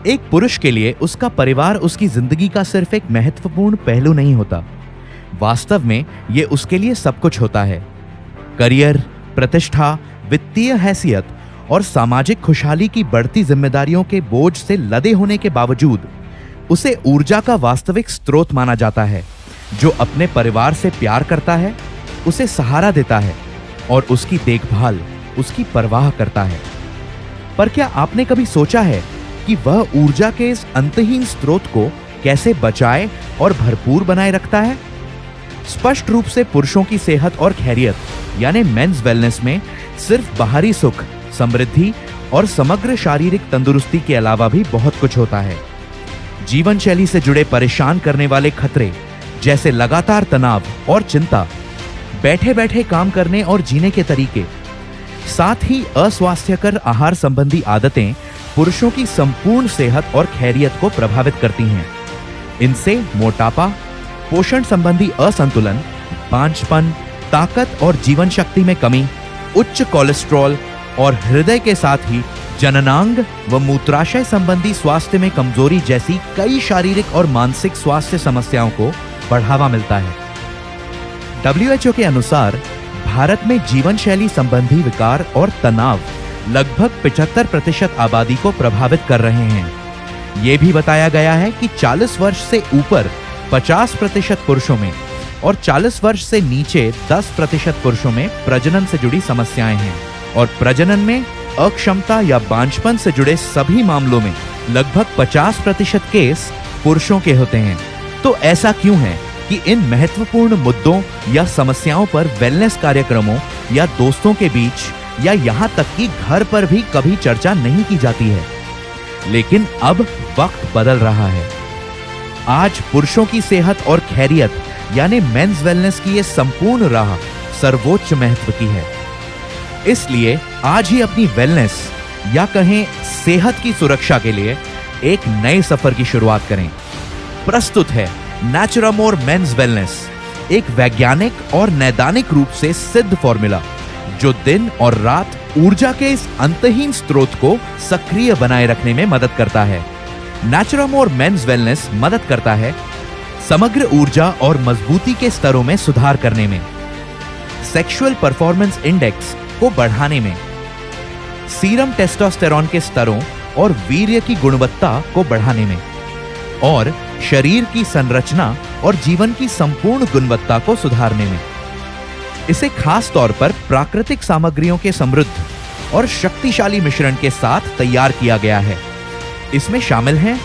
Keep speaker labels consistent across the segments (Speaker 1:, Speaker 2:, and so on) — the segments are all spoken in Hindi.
Speaker 1: एक पुरुष के लिए उसका परिवार उसकी जिंदगी का सिर्फ एक महत्वपूर्ण पहलू नहीं होता। वास्तव में ये उसके लिए सब कुछ होता है। करियर, प्रतिष्ठा, वित्तीय हैसियत और सामाजिक खुशहाली की बढ़ती जिम्मेदारियों के बोझ से लदे होने के बावजूद उसे ऊर्जा का वास्तविक स्रोत माना जाता है, जो अपने परिवार से प्यार करता है, उसे सहारा देता है और उसकी देखभाल, उसकी परवाह करता है। पर क्या आपने कभी सोचा है कि वह ऊर्जा के इस अंतहीन स्रोत को कैसे बचाए और भरपूर बनाए रखता है? स्पष्ट रूप से पुरुषों की सेहत और खैरियत यानी मेंस वेलनेस में सिर्फ बाहरी सुख, समृद्धि और समग्र शारीरिक तंदुरुस्ती के अलावा भी बहुत कुछ होता है। जीवन शैली से जुड़े परेशान करने वाले खतरे जैसे लगातार तनाव और चिंता, बैठे बैठे काम करने और जीने के तरीके, साथ ही अस्वास्थ्यकर आहार संबंधी आदतें पुरुषों की संपूर्ण सेहत और खैरियत को प्रभावित करती हैं। इनसे मोटापा, पोषण संबंधी असंतुलन, बांझपन, ताकत और जीवन शक्ति में कमी, उच्च कोलेस्ट्रॉल और हृदय के साथ ही जननांग व मूत्राशय संबंधी स्वास्थ्य में कमजोरी जैसी कई शारीरिक और मानसिक स्वास्थ्य समस्याओं को बढ़ावा मिलता है। WHO के अनुसार भारत में जीवन शैली संबंधी विकार और तनाव लगभग 75% आबादी को प्रभावित कर रहे हैं। यह भी बताया गया है कि 40 वर्ष से ऊपर 50% पुरुषों में और 40 वर्ष से नीचे 10% पुरुषों में प्रजनन से जुड़ी समस्याएं हैं और प्रजनन में अक्षमता या बांझपन से जुड़े सभी मामलों में लगभग 50% केस पुरुषों के होते हैं। तो ऐसा क्यों है कि इन महत्वपूर्ण मुद्दों या समस्याओं पर वेलनेस कार्यक्रमों या दोस्तों के बीच या यहाँ तक कि घर पर भी कभी चर्चा नहीं की जाती है? लेकिन अब वक्त बदल रहा है। आज पुरुषों की सेहत और खैरियत यानी मेंस वेलनेस की ये संपूर्ण राह सर्वोच्च महत्व की है। इसलिए आज ही अपनी वेलनेस या कहें सेहत की सुरक्षा के लिए एक नए सफर की शुरुआत करें। प्रस्तुत है नेचुरामोर मेंस वेलनेस, एक वैज्ञानिक और नैदानिक रूप से सिद्ध फॉर्मूला जो दिन और रात ऊर्जा के इस अंतहीन स्रोत को सक्रिय बनाए रखने में मदद करता है। नेचुरामोर मेंस वेलनेस मदद करता है समग्र ऊर्जा और मजबूती के स्तरों में सुधार करने में, सेक्सुअल परफॉर्मेंस इंडेक्स को बढ़ाने में, सीरम टेस्टोस्टेरॉन के स्तरों और वीर्य की गुणवत्ता को बढ़ाने में और शरीर की संरचना और जीवन की संपूर्ण गुणवत्ता को सुधारने में। इसे खास तौर पर प्राकृतिक सामग्रियों के समृद्ध और शक्तिशाली मिश्रण के साथ तैयार किया गया है। इसमें शामिल हैं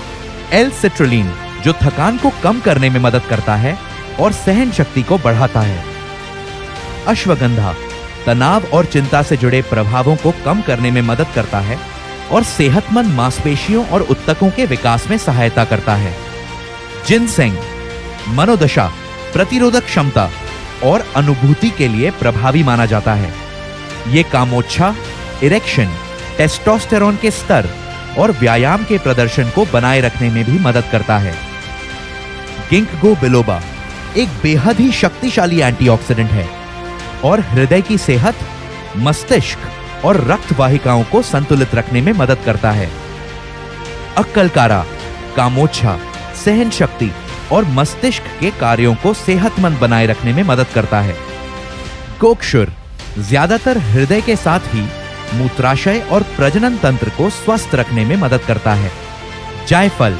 Speaker 1: L-citrulline जो थकान को कम करने में मदद करता है और सहन शक्ति को बढ़ाता है, अश्वगंधा तनाव और चिंता से जुड़े प्रभावों को कम करने में मदद करता है और सेहतमंद मांसपेशियों और ऊतकों के विकास में सहायता करता है, जिनसेंग मनोदशा, प्रतिरोधक क्षमता और अनुभूति के लिए प्रभावी माना जाता है। ये कामोच्छा, इरेक्शन, टेस्टोस्टेरॉन के स्तर और व्यायाम के प्रदर्शन को बनाए रखने में भी मदद करता है। गिंकगो बिलोबा एक बेहद ही शक्तिशाली एंटीऑक्सीडेंट है और हृदय की सेहत, मस्तिष्क और रक्त वाहिकाओं को संतुलित रखने में मदद करता है। अक्कलकारा कामोच्छा, सहन शक्ति और मस्तिष्क के कार्यों को सेहतमंद बनाए रखने में मदद करता है। कोकशुर ज्यादातर हृदय के साथ ही मूत्राशय और प्रजनन तंत्र को स्वस्थ रखने में मदद करता है। जायफल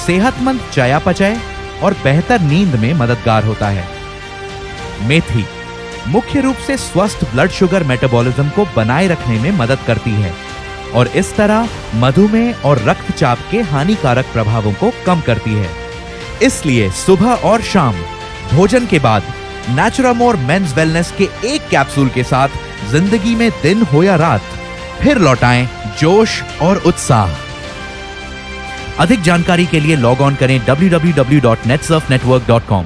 Speaker 1: सेहतमंद चयापचय और बेहतर नींद में मददगार होता है। मेथी मुख्य रूप से स्वस्थ ब्लड शुगर मेटाबॉलिज्म को बनाए रखने में मदद करती है और इस तरह मधुमेह और रक्तचाप के हानिकारक प्रभावों को कम करती है। इसलिए सुबह और शाम भोजन के बाद नेचुरामोर मेंस वेलनेस के एक कैप्सूल के साथ जिंदगी में दिन हो या रात फिर लौटाएं जोश और उत्साह। अधिक जानकारी के लिए लॉग ऑन करें www.netsurfnetwork.com।